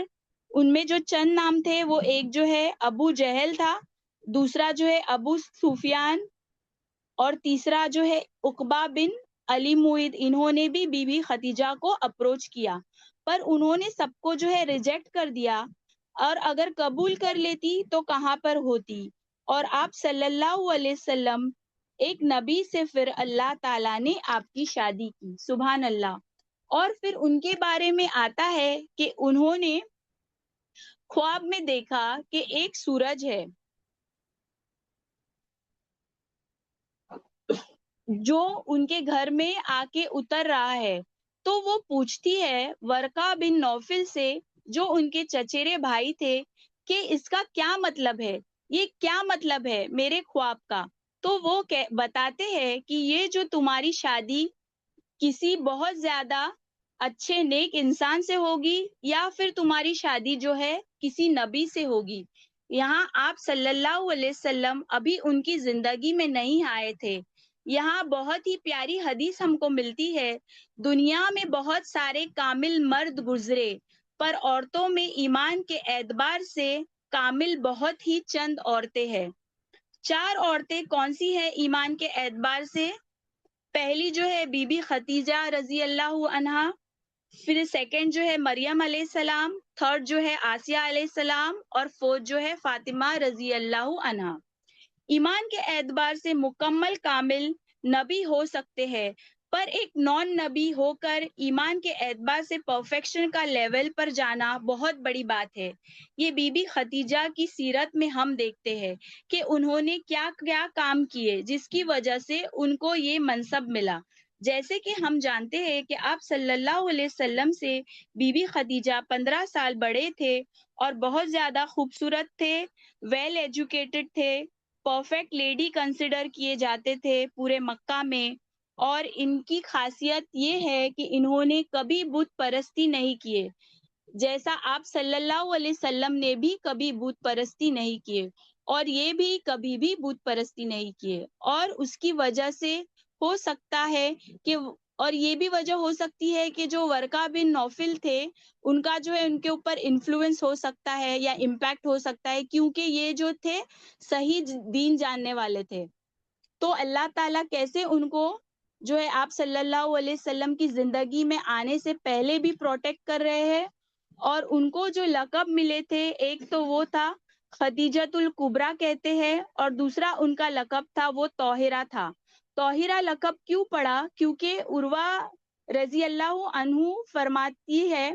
ان میں جو چند نام تھے، وہ ایک جو ہے ابو جہل تھا، دوسرا جو ہے ابو سفیان، اور تیسرا جو ہے عقبہ بن علی معید۔ انہوں نے بھی بی بی خدیجہ کو اپروچ کیا، پر انہوں نے سب کو جو ہے ریجیکٹ کر دیا، اور اگر قبول کر لیتی تو کہاں پر ہوتی، اور آپ صلی اللہ علیہ وسلم ایک نبی سے پھر اللہ تعالیٰ نے آپ کی شادی کی، سبحان اللہ۔ اور پھر ان کے بارے میں آتا ہے کہ انہوں نے خواب میں دیکھا کہ ایک سورج ہے جو ان کے گھر میں آ کے اتر رہا ہے، تو وہ پوچھتی ہے ورقہ بن نوفل سے، جو ان کے چچیرے بھائی تھے، کہ اس کا کیا مطلب ہے، یہ کیا مطلب ہے میرے خواب کا؟ تو وہ بتاتے ہیں کہ یہ جو تمہاری شادی کسی بہت زیادہ اچھے نیک انسان سے ہوگی، یا پھر تمہاری شادی جو ہے کسی نبی سے ہوگی۔ یہاں آپ صلی اللہ علیہ وسلم ابھی ان کی زندگی میں نہیں آئے تھے۔ یہاں بہت ہی پیاری حدیث ہم کو ملتی ہے، دنیا میں بہت سارے کامل مرد گزرے، پر عورتوں میں ایمان کے اعتبار سے کامل بہت ہی چند عورتیں ہیں۔ 4 عورتیں کون سی ہیں ایمان کے اعتبار سے؟ پہلی جو ہے بی بی خدیجہ رضی اللہ عنہا، پھر سیکنڈ جو ہے مریم علیہ السلام، تھرڈ جو ہے آسیہ علیہ السلام، اور فورتھ جو ہے فاطمہ رضی اللہ عنہا۔ ایمان کے اعتبار سے مکمل کامل نبی ہو سکتے ہیں، پر ایک نان نبی ہو کر ایمان کے اعتبار سے پرفیکشن کا لیول پر جانا بہت بڑی بات ہے۔ یہ بی بی خدیجہ کی سیرت میں ہم دیکھتے ہیں کہ انہوں نے کیا کیا کام کیے جس کی وجہ سے ان کو یہ منصب ملا۔ جیسے کہ ہم جانتے ہیں کہ آپ صلی اللہ علیہ وسلم سے بی بی خدیجہ 15 سال بڑے تھے، اور بہت زیادہ خوبصورت تھے، ویل ایجوکیٹڈ تھے، پرفیکٹ لیڈی کنسیڈر کیے جاتے تھے پورے مکہ میں، اور ان کی خاصیت یہ ہے کہ انہوں نے کبھی بت پرستی نہیں کیے، جیسا آپ صلی اللہ علیہ وسلم نے بھی کبھی بت پرستی نہیں کیے، اور یہ بھی کبھی بھی بت پرستی نہیں کیے، اور اس کی وجہ سے ہو سکتا ہے کہ، اور یہ بھی وجہ ہو سکتی ہے کہ جو ورقہ بن نوفل تھے، ان کا جو ہے ان کے اوپر انفلوئنس ہو سکتا ہے یا امپیکٹ ہو سکتا ہے، کیونکہ یہ جو تھے صحیح دین جاننے والے تھے، تو اللہ تعالیٰ کیسے ان کو جو ہے آپ صلی اللہ علیہ وسلم کی زندگی میں آنے سے پہلے بھی پروٹیکٹ کر رہے ہیں، اور ان کو جو لقب ملے تھے، ایک تو وہ تھا خدیجۃ الکبریٰ کہتے ہیں، اور دوسرا ان کا لقب تھا وہ طاہرہ تھا۔ طاہرہ لقب کیوں پڑا؟ کیونکہ عروہ رضی اللہ عنہ فرماتی ہے،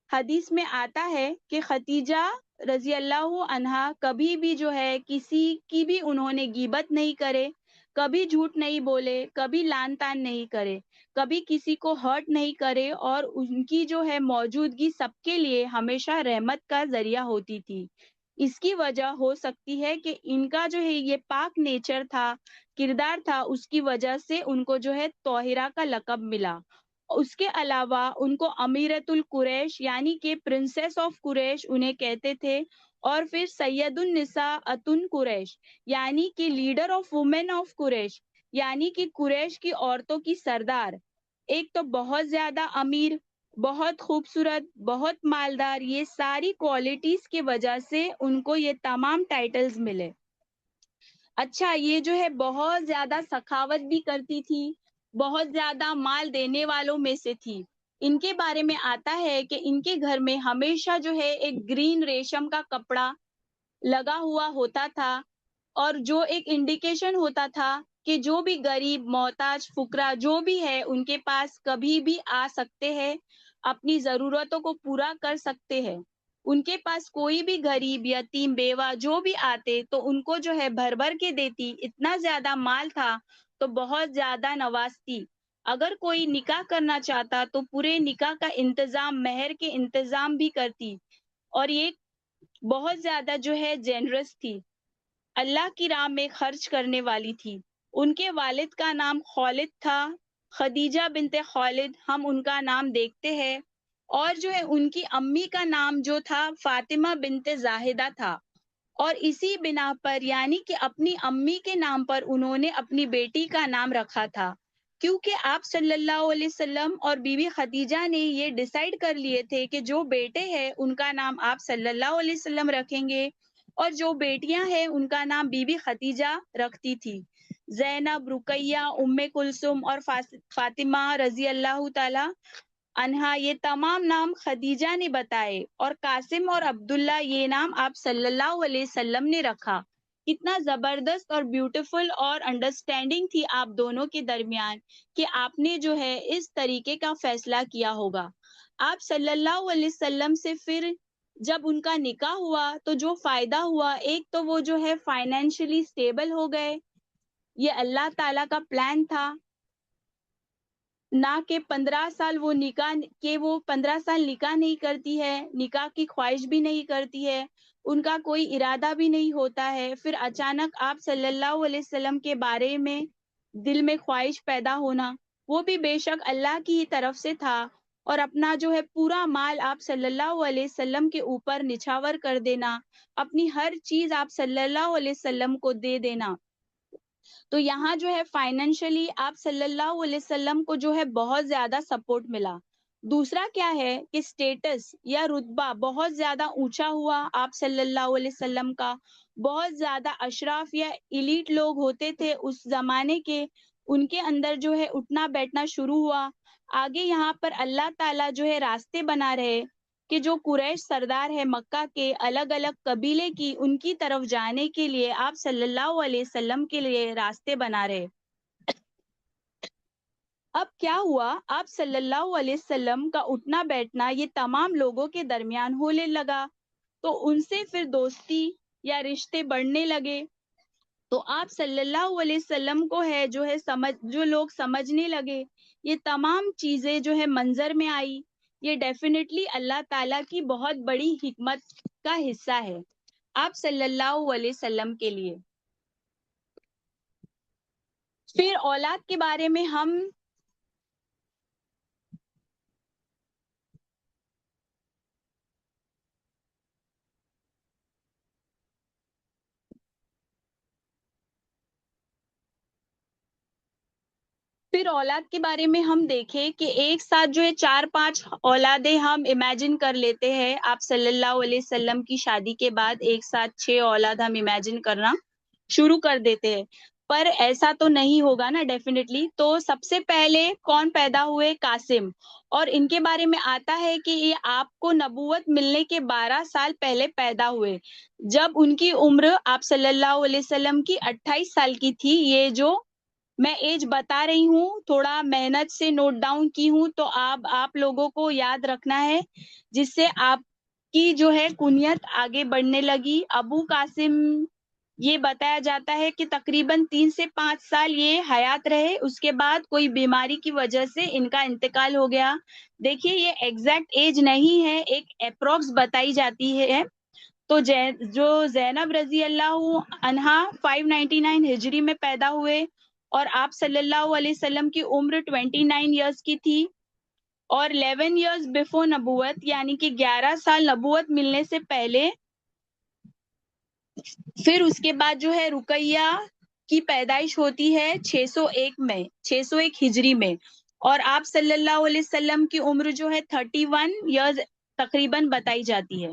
حدیث میں آتا ہے کہ خدیجہ رضی اللہ عنہا کبھی بھی جو ہے کسی کی بھی انہوں نے غیبت نہیں کرے، کبھی جھوٹ نہیں بولے، کبھی لان تان نہیں کرے، کبھی کسی کو ہرٹ نہیں کرے، اور ان کی جو ہے موجودگی سب کے لیے ہمیشہ رحمت کا ذریعہ ہوتی تھی۔ اس کی وجہ ہو سکتی ہے کہ ان کا جو ہے یہ پاک نیچر تھا، کردار تھا، اس کی وجہ سے ان کو جو ہے طاہرہ کا لقب ملا۔ اس کے علاوہ ان کو امیرت القریش یعنی کہ پرنسس آف قریش انہیں کہتے تھے، اور پھر سید النساء اتن قریش یعنی کہ لیڈر آف وومن آف قریش، یعنی کہ قریش کی عورتوں کی سردار۔ ایک تو بہت زیادہ امیر، بہت خوبصورت، بہت مالدار، یہ ساری کوالٹیز کی وجہ سے ان کو یہ تمام ٹائٹلز ملے۔ اچھا، یہ جو ہے بہت زیادہ سخاوت بھی کرتی تھی، بہت زیادہ مال دینے والوں میں سے تھی. ان کے بارے میں آتا ہے کہ ان کے گھر میں ہمیشہ جو ہے ایک گرین ریشم کا کپڑا لگا ہوا ہوتا تھا، اور جو ایک انڈیکیشن ہوتا تھا کہ جو بھی غریب، محتاج، فقراء جو بھی ہے ان کے پاس کبھی بھی آ سکتے ہیں، اپنی ضرورتوں کو پورا کر سکتے ہیں. ان کے پاس کوئی بھی غریب، یتیم، بیوہ جو بھی آتے تو ان کو جو ہے بھر بھر کے دیتی. اتنا زیادہ مال تھا تو بہت زیادہ نوازتی. اگر کوئی نکاح کرنا چاہتا تو پورے نکاح کا انتظام، مہر کے انتظام بھی کرتی. اور یہ بہت زیادہ جو ہے جنرس تھی، اللہ کی راہ میں خرچ کرنے والی تھی. ان کے والد کا نام خالد تھا، خدیجہ بنت خالد ہم ان کا نام دیکھتے ہیں. اور جو ہے ان کی امی کا نام جو تھا فاطمہ بنت زاہدہ تھا. اور اسی بنا پر یعنی کہ اپنی امی کے نام پر انہوں نے اپنی بیٹی کا نام رکھا تھا، کیونکہ آپ صلی اللہ علیہ وسلم اور بی بی خدیجہ نے یہ ڈیسائیڈ کر لیے تھے کہ جو بیٹے ہیں ان کا نام آپ صلی اللہ علیہ وسلم رکھیں گے، اور جو بیٹیاں ہیں ان کا نام بی بی خدیجہ رکھتی تھی. زینب، رقیہ، ام کلثوم اور فاطمہ رضی اللہ تعالی عنہا، یہ تمام نام خدیجہ نے بتائے، اور قاسم اور عبداللہ یہ نام آپ صلی اللہ علیہ وسلم نے رکھا. کتنا زبردست اور بیوٹیفل اور انڈرسٹینڈنگ تھی آپ دونوں کے درمیان کہ آپ نے جو ہے اس طریقے کا فیصلہ کیا ہوگا. آپ صلی اللہ علیہ وسلم سے پھر جب ان کا نکاح ہوا تو جو فائدہ ہوا، ایک تو وہ جو ہے فائنینشلی اسٹیبل ہو گئے. یہ اللہ تعالیٰ کا پلان تھا، نہ کہ 15 سال وہ 15 سال نکاح نہیں کرتی ہے، نکاح کی خواہش بھی نہیں کرتی ہے، ان کا کوئی ارادہ بھی نہیں ہوتا ہے. پھر اچانک آپ صلی اللہ علیہ وسلم کے بارے میں دل میں خواہش پیدا ہونا، وہ بھی بے شک اللہ کی ہی طرف سے تھا. اور اپنا جو ہے پورا مال آپ صلی اللہ علیہ وسلم کے اوپر نچھاور کر دینا، اپنی ہر چیز آپ صلی اللہ علیہ وسلم کو دے دینا. تو یہاں جو ہے فائنینشلی آپ صلی اللہ علیہ وسلم کو جو ہے بہت زیادہ سپورٹ ملا. دوسرا کیا ہے کہ اسٹیٹس یا رتبہ بہت زیادہ اونچا ہوا آپ صلی اللہ علیہ وسلم کا. بہت زیادہ اشراف یا ایلیٹ لوگ ہوتے تھے اس زمانے کے، ان کے اندر جو ہے اٹھنا بیٹھنا شروع ہوا. آگے یہاں پر اللہ تعالیٰ جو ہے راستے بنا رہے کہ جو قریش سردار ہے مکہ کے، الگ الگ قبیلے کی، ان کی طرف جانے کے لیے آپ صلی اللہ علیہ وسلم کے لیے راستے بنا رہے. اب کیا ہوا، آپ صلی اللہ علیہ وسلم کا اٹھنا بیٹھنا یہ تمام لوگوں کے درمیان ہونے لگا، تو ان سے پھر دوستی یا رشتے بڑھنے لگے. تو آپ صلی اللہ علیہ وسلم کو ہے جو لوگ سمجھنے لگے، یہ تمام چیزیں جو ہے منظر میں آئی. یہ ڈیفینیٹلی اللہ تعالیٰ کی بہت بڑی حکمت کا حصہ ہے آپ صلی اللہ علیہ وسلم کے لیے. پھر اولاد کے بارے میں ہم دیکھیں کہ ایک ساتھ جو ہے 4-5 اولادیں ہم امیجن کر لیتے ہیں. آپ صلی اللہ علیہ وسلم کی شادی کے بعد ایک ساتھ 6 اولاد ہم امیجن کرنا شروع کر دیتے ہیں، پر ایسا تو نہیں ہوگا نا ڈیفینیٹلی. تو سب سے پہلے کون پیدا ہوئے؟ قاسم. اور ان کے بارے میں آتا ہے کہ یہ آپ کو نبوت ملنے کے 12 سال پہلے پیدا ہوئے، جب ان کی عمر آپ صلی اللہ علیہ وسلم کی 28 سال کی تھی. یہ جو میں ایج بتا رہی ہوں تھوڑا محنت سے نوٹ ڈاؤن کی ہوں، تو آپ لوگوں کو یاد رکھنا ہے، جس سے آپ کی جو ہے کنیت آگے بڑھنے لگی. ابو قاسم یہ بتایا جاتا ہے کہ تقریباً 3 سے 5 سال یہ حیات رہے، اس کے بعد کوئی بیماری کی وجہ سے ان کا انتقال ہو گیا. دیکھیے یہ ایگزیکٹ ایج نہیں ہے، ایک اپروکس بتائی جاتی ہے. تو جو زینب رضی اللہ عنہا 599 ہجری میں پیدا ہوئے، اور آپ صلی اللہ علیہ وسلم کی عمر 29 ایئرس کی تھی، اور 11 ایئرس بیفور نبوت یعنی کہ 11 سال نبوت ملنے سے پہلے. پھر اس کے بعد جو ہے رقیہ کی پیدائش ہوتی ہے 601 ہجری میں، اور آپ صلی اللہ علیہ وسلم کی عمر جو ہے 31 ایئرز تقریباً بتائی جاتی ہے.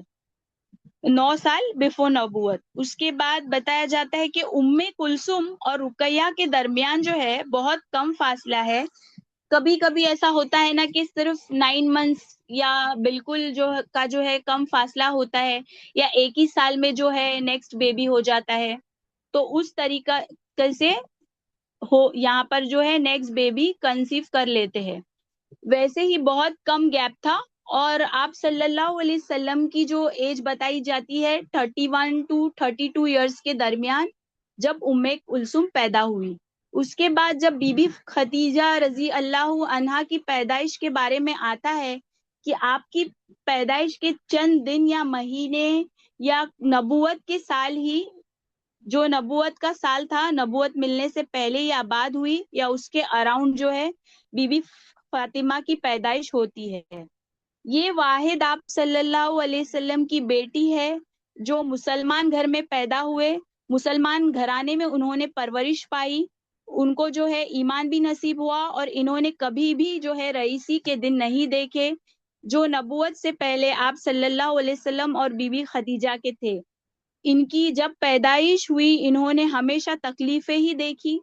9 سال بفور نبوت. اس کے بعد بتایا جاتا ہے کہ ام کلثوم اور رقیہ کے درمیان جو ہے بہت کم فاصلہ ہے. کبھی کبھی ایسا ہوتا ہے نا کہ صرف 9 منتھس یا بالکل جو ہے کم فاصلہ ہوتا ہے، یا ایک ہی سال میں جو ہے نیکسٹ بیبی ہو جاتا ہے. تو اس طریقہ سے یہاں پر جو ہے نیکسٹ بیبی کنسیو کر لیتے ہیں. ویسے ہی بہت کم گیپ تھا. اور آپ صلی اللہ علیہ وسلم کی جو ایج بتائی جاتی ہے 31 to 32 ایئرس کے درمیان، جب ام کلثوم پیدا ہوئی. اس کے بعد جب بی بی خدیجہ رضی اللہ عنہا کی پیدائش کے بارے میں آتا ہے کہ آپ کی پیدائش کے چند دن یا مہینے یا نبوت کے سال ہی، جو نبوت کا سال تھا، نبوت ملنے سے پہلے یا بعد ہوئی یا اس کے اراؤنڈ جو ہے بی بی فاطمہ کی پیدائش ہوتی ہے. یہ واحد آپ صلی اللہ علیہ وسلم کی بیٹی ہے جو مسلمان گھر میں پیدا ہوئے، مسلمان گھرانے میں انہوں نے پرورش پائی، ان کو جو ہے ایمان بھی نصیب ہوا، اور انہوں نے کبھی بھی جو ہے رئیسی کے دن نہیں دیکھے جو نبوت سے پہلے آپ صلی اللہ علیہ وسلم اور بی بی خدیجہ کے تھے. ان کی جب پیدائش ہوئی انہوں نے ہمیشہ تکلیفیں ہی دیکھی،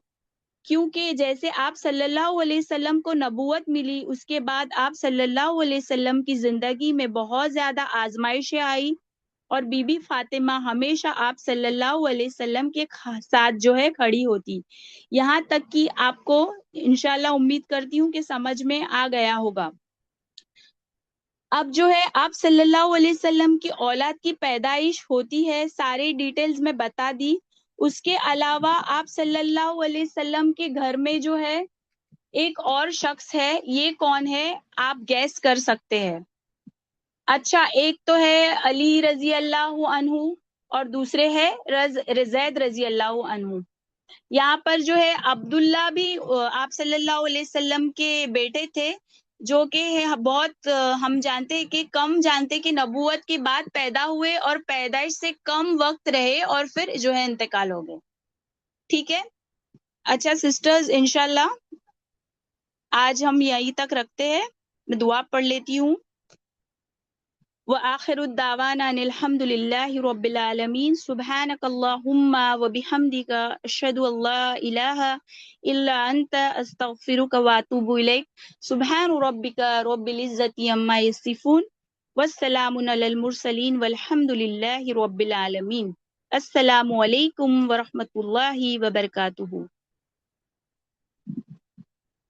کیونکہ جیسے آپ صلی اللہ علیہ وسلم کو نبوت ملی، اس کے بعد آپ صلی اللہ علیہ وسلم کی زندگی میں بہت زیادہ آزمائشیں آئی، اور بی بی فاطمہ ہمیشہ آپ صلی اللہ علیہ وسلم کے ساتھ جو ہے کھڑی ہوتی. یہاں تک کہ آپ کو انشاءاللہ امید کرتی ہوں کہ سمجھ میں آ گیا ہوگا. اب جو ہے آپ صلی اللہ علیہ وسلم کی اولاد کی پیدائش ہوتی ہے، سارے ڈیٹیلز میں بتا دی. اس کے علاوہ آپ صلی اللہ علیہ وسلم کے گھر میں جو ہے ایک اور شخص ہے. یہ کون ہے آپ گیس کر سکتے ہیں؟ اچھا، ایک تو ہے علی رضی اللہ عنہ اور دوسرے ہے زید رضی اللہ عنہ. یہاں پر جو ہے عبداللہ بھی آپ صلی اللہ علیہ وسلم کے بیٹے تھے، جو کہ بہت ہم جانتے ہیں کہ کم جانتے کہ نبوت کے بعد پیدا ہوئے اور پیدائش سے کم وقت رہے اور پھر جو ہے انتقال ہو گئے. ٹھیک ہے. اچھا سسٹرز، انشاءاللہ آج ہم یہیں تک رکھتے ہیں. میں دعا پڑھ لیتی ہوں. وآخر الدعوانا ان الحمد للہ رب العالمین. سبحانک اللہم وبحمدک اشہد ان لا الہ الا انت استغفرک واتوب الیک. سبحان ربک رب العزت عما یصفون والسلام علی المرسلین والحمد للہ رب العالمین. السلام علیکم ورحمۃ اللہ وبرکاتہ.